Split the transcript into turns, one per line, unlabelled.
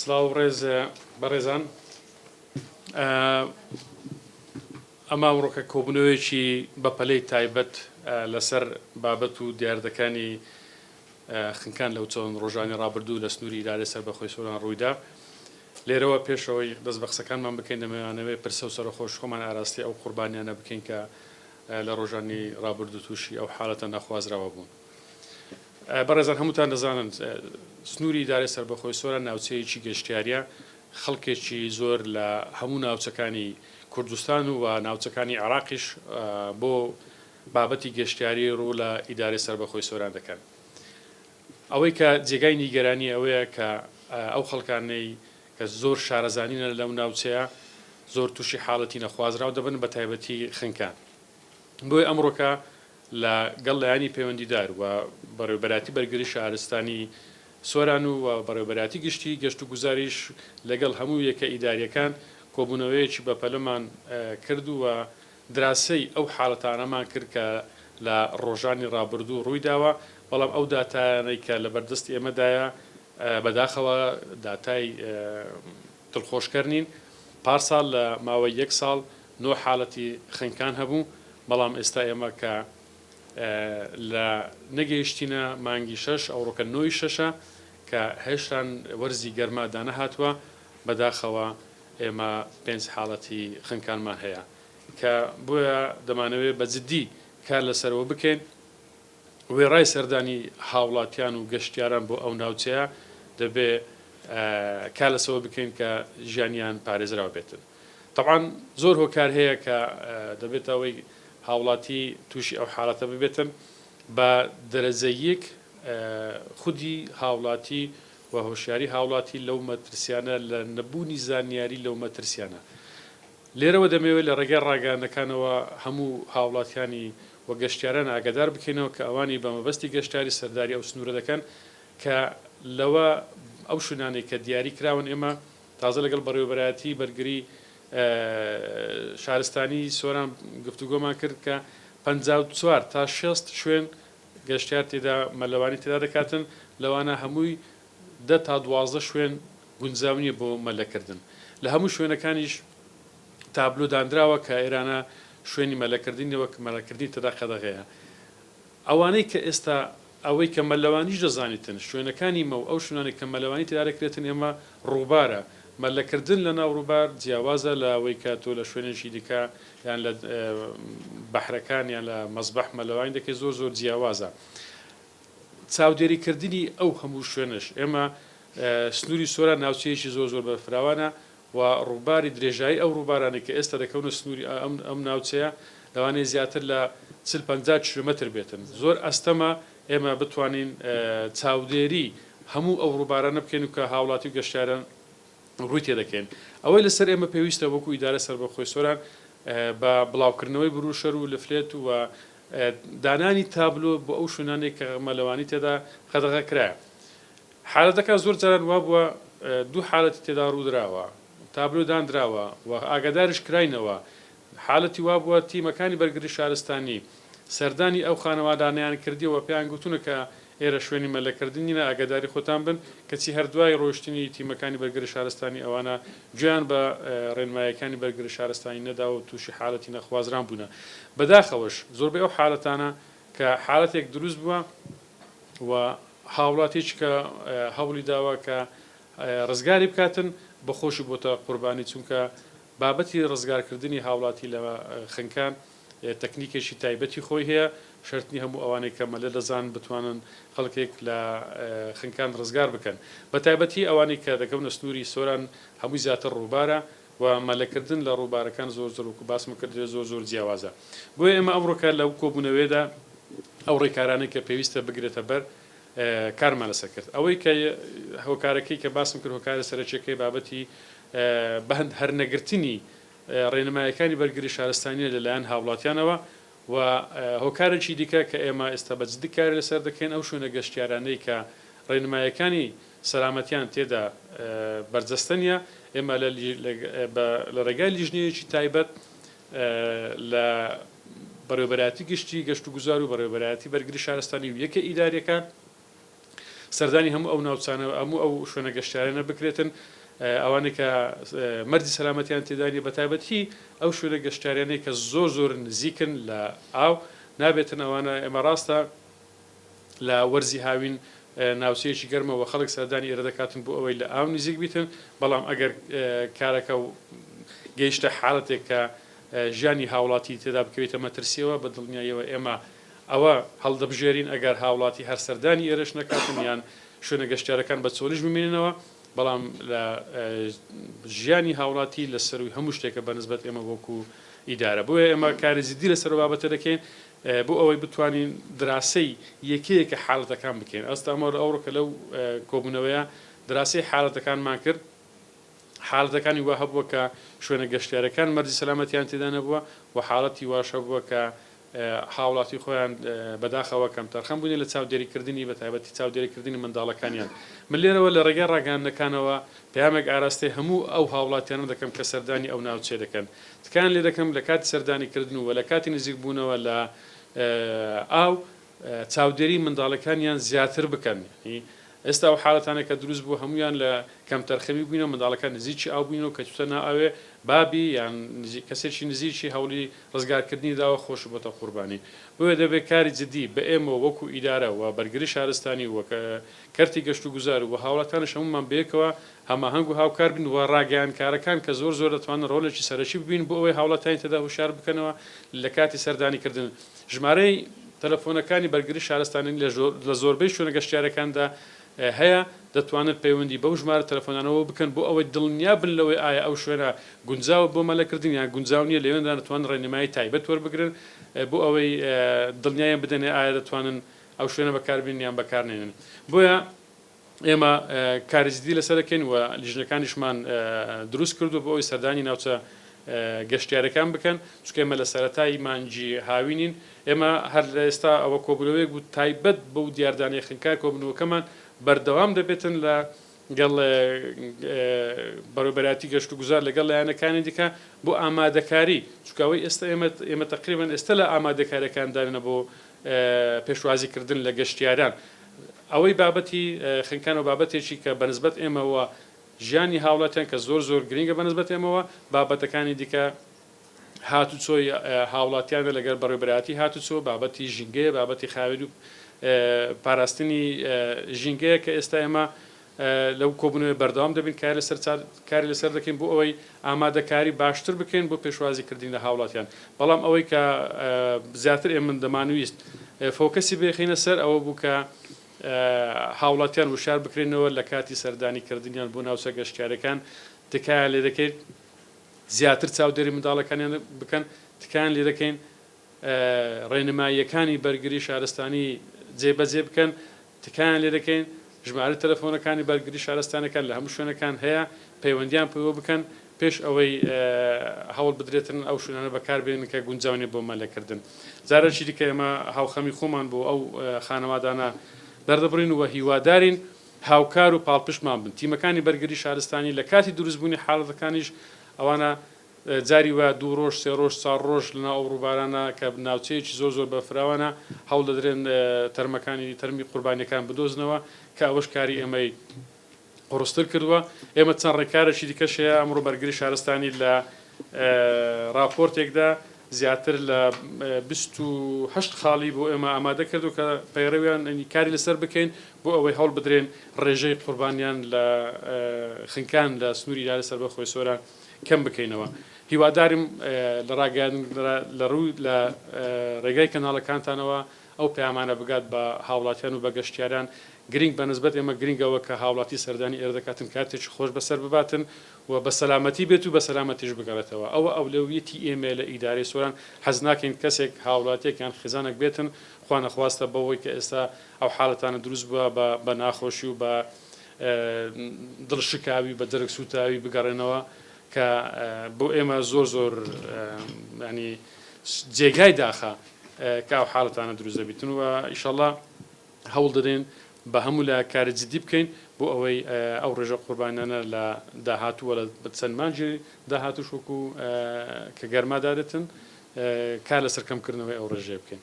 سلااو ڕێز بەڕێزان ئەمە ئەمڕۆکە کۆبوونەوەیەکی بەپەلەی تایبەت لەسەر بابەت و دیاردەکانی خنکان لەو چۆن ڕۆژانی ڕابردوو لە سنووری ئیدارەی سەربەخۆی سۆران ڕوویدا. لێرەوە پێشەوەی دەست بە قسەکانمان بکەین دەمەوێت پرسە و سەرخۆش خۆمان ئاراستی ئەو قوربانیانە بکەین کە لە ڕۆژانی ڕابردوو تووشی ئەو حاڵەتە نەخوازراوە بوون. بەڕێزان هەمووتان دەزانن سنووری ئیدارەی سەربەخۆی سۆران ناوچەیەکی گەشتیاریە، خەڵکێکی زۆر لە هەموو ناوچەکانی کوردستان و ناوچەکانی عێراقیش بۆ بابەتی گەشتیاری ڕوو لە ئیدارەی سەربەخۆی سۆران دەکەن. ئەوەی کە جێگای نیگەرانی ئەوەیە کە ئەو خەڵکانەی کە زۆر شارەزانینە لەو ناوچەیە زۆر تووشی حاڵەتی نەخوازراو دەبن بە تایبەتی خنکان. بۆی ئەمڕۆکە لە گەڵ لایانی پەیوەندیدار و بەڕێوەبەراتی بەرگری شارستانی سۆران و بەڕێوەبەراتی گشتی گەشت و گوزاریش لەگەڵ هەموو یەکە ئیداریەکان کۆبوونەوەیەکی بەپەلەمان کرد و دراسەی ئەو حاڵەتانەمان کرد کە لە ڕۆژانی ڕابردوو ڕوویداوە، بەڵام ئەو داتانەی کە لە بەردەست ئێمەدایە بەداخەوە داتای دڵخۆشکەر نین. پارساڵ لە ماوەی 1 ساڵ 9 حاڵەتی خنکان هەبوو، بەڵام ئێستا ئێمە کە لە نەگەیشتینە مانگی 6 ئەوڕۆکە 9 شەشە کە هێشتان وەرزی گەرمادا نەهاتووە، بەداخەوە ئێمە 5 حاڵەتی خنکانمان هەیە کە بۆیە دەمانەوێت بە جددی کار لەسەرەوە بکەین. وێڕای سەردانی هاوڵاتیان و گەشتیاران بۆ ئەو ناوچەیە دەبێ کار لەسەوە بکەین کە ژیانیان پارێزراوە بێتن. طبعاً زۆر هۆکار هەیە کە دەبێت ئەوەی هاوڵاتی تووشی ئەو حاڵەتە ببێتن بە دەرەجەیەک خودی هاوڵاتی و هۆشیاری هاوڵاتی لەو مەترسیانە لە نەبوونی زانیاری لەو مەترسیانە. لێرەوە دەمەوێت لە ڕێگەی ڕاگەاندەکانەوە هەموو هاوڵاتیانی و گەشتیاران ئاگادار بکەینەوە کە ئەوانی بە مەبەستی گەشتاری سەرداری ئەو سنوورە دەکەن کە لەوە ئەو شوێنانەی کە دیاری کراون ئێمە تازە لەگەڵ بەڕێوەبەراتی بەرگری شارستانی سۆران گفتوگۆمان کرد کە 54 تا 60 شوێن گەشتیار تێدا مەلەوانی تێدا دەکاتن، لەوانە هەمووی 10 تا 12 شوێن گونجاونیە بۆ مەلەکردن. لە هەموو شوێنەکانیش تابلۆ دانراوە کە ئێرانە شوێنی مەلەکردنیەوە مەلەکردنی تێدا قەدەغەیە. ئەوانەی کە ئێستا ئەوەی کە مەلەوانیش دەزانیتن شوێنەکانی مە و ئەو شوێنانی کە مەلەوانی تێدا دەکرێتن ئێمە ڕووبارە. مەلەکردن لە ناو ڕووبار جیاوازە لە ئەوەی کە تۆ لە شوێنێکی دیکە یان لە بەحرەکان یان لە مەزبەح مەلەوانی دەکەی زۆر زۆر جیاوازە. چاودێریکردنی ئەو هەموو شوێنش ئێمە سنووری سۆران ناوچەیەکی زۆر زۆر بەفراوانە و ڕووباری درێژایی ئەو ڕووبارانی کە ئێستا دەکەونە سنووری ئەم ناوچەیە لەوانەیە زیاتر لە 40-50 کیلۆمەتر بێتن. زۆر ئەستەمە ئێمە بتوانین چاودێری هەموو ئەو ڕووبارانە بکەین و کە هاوڵاتی و گەشتیاران ڕووی تێدەکەین. ئەوەی لەسەر ئێمە پێویستە وەکو ئیدارە سەربەخۆی سۆران بە بڵاوکردنەوەی بروشەر و لەفلێت و دانانی تابلۆ بۆ ئەو شوێنانێک کە مەلەوانی تێدا قەدەغە کرایە. حالەتەکە زۆر جاران وا بووە 2 حالەتی تێدا ڕوودراوە، تابلۆ دانراوە و ئاگادارش کراینەوە. حالەتی وا بووە تیمەکانی بەرگری شارستانی سەردانی ئەو خانەوادانیان کردیەوە پێیان گوتونە کە ئێرە شوێنی مەلەکردنینە ئاگاداری خۆتان بن، کەچی هەردوای ڕۆشتنی تیمەکانی بەرگری شارستانی ئەوانە گویان بە ڕێنمایەکانی بەرگری شارستانی نەدا و تووشی حالەتی نەخوازران بوونە. بەداخەوەش زۆربەی ئەو حالەتانە کە حالەتێک دروست بووە و هاوڵاتێک کە هەوڵی داوە کە ڕزگاری بکاتن بەخۆشی بۆتە قوربانی، چونکە بابەتی ڕزگارکردنی هاوڵاتی لە خنکان تەکنیکێکی تایبەتی خۆی هەیە. شەرتنی هەموو ئەوانەی کە مەلە دەزان بتوانن خەڵکێک لە خنکان ڕزگار بکەن، بە تایبەتی ئەوانەی کە دەکەونە سنووری سۆران هەمووی زیاتر ڕووبارە و مەلەکردن لە ڕووبارەکان زۆر زۆر وەکو باسم کردێ زۆر زۆر جیاوازە. بۆیە ئێمە ئەمڕۆکە لەو کۆبوونەوەیەدا ئەو ڕێکارانەی کە پێویستە بگرێتە بەر کارمان لەسەر کرد. ئەوەی کە هۆکارەکەی کە باسم کرد هۆکارە سەرچیەکەی بابەتی بەهەند هەرنەگرتنی ڕێنمایەکانی بەرگری شارستانی لەلایەن هاوڵاتیانەوە و هۆکارێکی دیکە کە ئێمە ئێستا بە جددی کاری لەسەر دەکەین ئەو شوێنە گەشتیارانەی کە ڕێنمایەکانی سەلامەتیان تێدا بەرجەستەنیە ئێمە لە ڕێگای لیژنەیەکی تایبەت لە بەڕێوەبەراتی گشتی گەشت و گوزار و بەڕێوەبەراتی بەرگری شارستانی و یەکە ئیداریەکان سەردانی هەموو ئەو ناوچانە هەموو ئەو شوێنە گەشتیارانە بکرێتن ئەوانەی کە مەردی سەلامەتیان تێدانی بەتایبەتی ئەو شوێنە گەشتیارانەی کە زۆر زۆر نزیکن لە ئاو نابێتن ئەوانە ئێمە ڕاستە لە وەرزی هاوین ناوچەیەکی گەرمەوە خەڵک سەردانی ئێرە دەکاتن بۆ ئەوەی لە ئاو نزیک بیتن بەڵام ئەگەر کارەکە و گەیشتە حاڵەتێک کە ژیانی هاوڵاتی تێدا بکەوێتە مەترسیەوە بە دڵنیاییەوە ئێمە ئەوە هەڵدەبژێرین ئەگەر هاوڵاتی هەر سەردانی ئێرەش نەکاتن یان شوێنە گەشتیارەکان بە چۆلیش بمێننەوە بەڵام لە ژیانی هاوڵاتی لە سەروی هەموو شتێکە بەنسبەت ئێمە وەکو ئیدارە بۆیە ئێمە کاری زیدی لەسەر بابەتە دەکەین بۆ ئەوەی بتوانین دراسی یەکەیەکە حاڵەتەکان بکەین ئەستا ئەمە ئەوڕۆکە لەو کۆبوونەوەیە دراسی حاڵەتەکانمان کرد حاڵەتەکانی وا هەبووە کە شوێنە گەشتیارەکان مەرجی سەلامەتیان تێدا نەبووە و حاڵەتی واش هەبووە کە هاوڵاتی خۆیان بەداخەوە کەم تەرخەم بوونی لە چاودێریکردنی بە تایبەتی چاودێریکردنی منداڵەکانیان من لێرەوە لە ڕێگەی ڕاگەاندنەکانەوە پامێک ئاراستەی هەموو ئەو هاوڵاتیانە دەکەم کە سەردانی ئەو ناوچێ دەکەن تکان لێ دەکەم لە کاتی سەردانیکردن و لە کاتی نزیک بوونەوە لە ئاو چاودێری منداڵەکانیان زیاتر بکەن ئێستا ئەو حاڵەتانە کە دروست بوو هەمویان لە کەم تەرخەمی بووینەوە منداڵەکان نزیکی ئاو بووینەوە کە چتە ناوێ بابی یان کەسێکی نزیکی هەوڵی ڕزگارکردنی داوە خۆش بۆتە قوربانی بۆیە دەبێت کاری جدی بە ئێمە وەکو ئیدارە و بەرگری شارستانی وەکە کەرتی گەشت و گوزار و هاوڵاتانش هەمومان بێکەوە هەماهەنگ و هاوکار بن و ڕاگەیانکارەکان کە زۆر زۆر دەتوانن ڕۆڵێکی سەرەکی ببین بۆ ئەوەی هاوڵاتانی تێدا هوشار بکەنەوە لە کاتی سەردانیکردن ژمارەی تەلەفۆنەکانی بەرگری شارستانی لە زۆربەی شوێنە گەشتیارەکاندا هەیە دەتوانن پەیوەندی بەو ژمارە تەلەفۆنانەوە بکەن بۆ ئەوەی دڵنیا بن لەوەی ئایا ئەو شوێنە گونجاوە بۆ مەلەکردن یان گونجاو نیە لەوێندا دەتوانن ڕێنمایی تایبەت وەربگرن بۆ ئەوەی دڵنیایان بدەنێ ئایا دەتوانن ئەو شوێنە بەکاربین یان بەکارنێنن بۆیە ئێمە کارزیدی لەسەر دەکەین و لیژنەکانیشمان دروست کردو بۆ ئەوی سەردانی ناوچە گەشتیارەکان بکەن چکە ئێمە لە سەرەتای مانجی هاوینین ئێمە هەر لە ئێستا ئەوە کۆبوونەوەیەک بوو تایبەت بەو دیاردانی خنکار کۆبوونەوەکەمان بەردەوام دەبێتن لە گەڵ بەڕێوەبەراتی گەشت و گوزار لەگەڵ لایەنەکانی دیکە بۆ ئامادەکاری چکەوەی ئێستا ئێمە تقریبان ئێستا لە ئامادەکاریەکان دارنە بۆ پێشوازیکردن لە گەشتیاران ئەوەی بابەتی خنکان و بابەتێکی کە بەنسبەت ئێمەوە ژیانی هاوڵاتیان کە زۆر زۆر گرنگە بەنسبەت ئێمەوە بابەتەکانی دیکە هاتوچۆی هاوڵاتیانە لەگەر بەڕێوەبەراتی هاتوچۆ بابەتی ژینگەیە بابەتی خاوێن و پاراستنی ژینگەیە کە ئێستا ئێمە لەو کۆبوونەوە بەردەوام دەبین کاری لەسەر دەکەین بۆ ئەوەی ئامادەکاری باشتر بکەین بۆ پێشوازیکردن لە هاوڵاتیان بەڵام ئەوەی کە زیاتر ئێمە دەمانویست فۆکەسی بێخینە سەر ئەوە بوو کە هاوڵاتیان وشار بکرێنەوە لە کاتی سەردانیکردنیان بۆ ناوچە گەشتیارەکان تکایە لێ دەکەیت زیاتر چاودێری منداڵەکانیان بکەن تکایان لێ دەکەین ڕێنماییەکانی بەرگری شارستانی جێبەجێ بکەن تکایان لێ دەکەین ژمارە تەلەفۆنەکانی بەرگری شارستانەکان لە هەموو شوێنەکان هەیە پەیوەندیان پێوە بکەن پێش ئەوەی هەوڵ بدرێتن ئەو شوێنانە بەکاربێنن کە گونجاونی بۆ مەلەکردن جارێکی دیکە ئێمە هاوخەمی خۆمان بۆ ئەو خانەوادانە دەردەبڕین و هیوادارین هاوکار و پاڵپشتمان بن تیمەکانی بەرگری شارستانی لە کاتی دروستبوونی حاڵەتەکانیش ئەوانە جاری وە 2 ڕۆژ 3 ڕۆژ 4 ڕۆژ لەناو ئەو ڕووبارانە کە ناوچەیەکی زۆر زۆر بەفراوانە هەوڵ دەدرێن تەرمەکانی تەرمی قوربانیەکان بدۆزنەوە کە ئەوەش کاری ئێمەی قڕستر کردووە ئێمە چەند ڕێکارێکی دیکەش هەیە ئەمڕۆ بەرگری شارستانی لە راپۆرتێکدا زیاتر لە 28 خاڵی بۆ ئێمە ئامادە کردو کە پەیڕەویان کاری لەسەر بکەین بۆ ئەوەی هەوڵ بدرێن ڕێژەی قوربانیان لە خنکان لە سنووری ئیدارە سەربەخۆی سۆران کەم بکەینەوە هیواداریم لە ڕاگەاندن لە ڕووی لە ڕێگای کەناڵەکانتانەوە ئەو پەیامانە بگات بە هاوڵاتیان و بە گەشتیاران گرنگ بەنسبەت ئێمە گرنگەوە کە هاوڵاتی سەردانی ئێرە دەکاتن کاتێکی خۆش بەسەر بباتن و بە سەلامەتی بێت و بە سەلامەتیش بگەڕێتەوە ئەوە ئەولەویەتی ئێمە لە ئیدارەی سۆران حەز ناکەین کەسێک هاوڵاتیەکیان خزانێک بێتن خوا نەخواستە بەوەی کە ئێستا ئەو حاڵەتانە دروست بووە بە ناخۆشی و بە دڵشکاوی بە دەرەک سوتاوی بگەڕێنەوە کە بۆ ئێمە زۆر زۆر ینی جێگای داخە کە ئەو حاڵەتانە دروست دەبیتن و ئیشەڵڵا هەوڵ دەدەین بە هەموو لە کارە جدی بکەین بۆ ئەوەی ئەو ڕێژە قوربانیانە لە داهاتووە لە چەند مانجی داهاتوو شوکو کە گەرمادادێتن کار لە سەرکەمکردنەوەی ئەو ڕێژێ بکەین.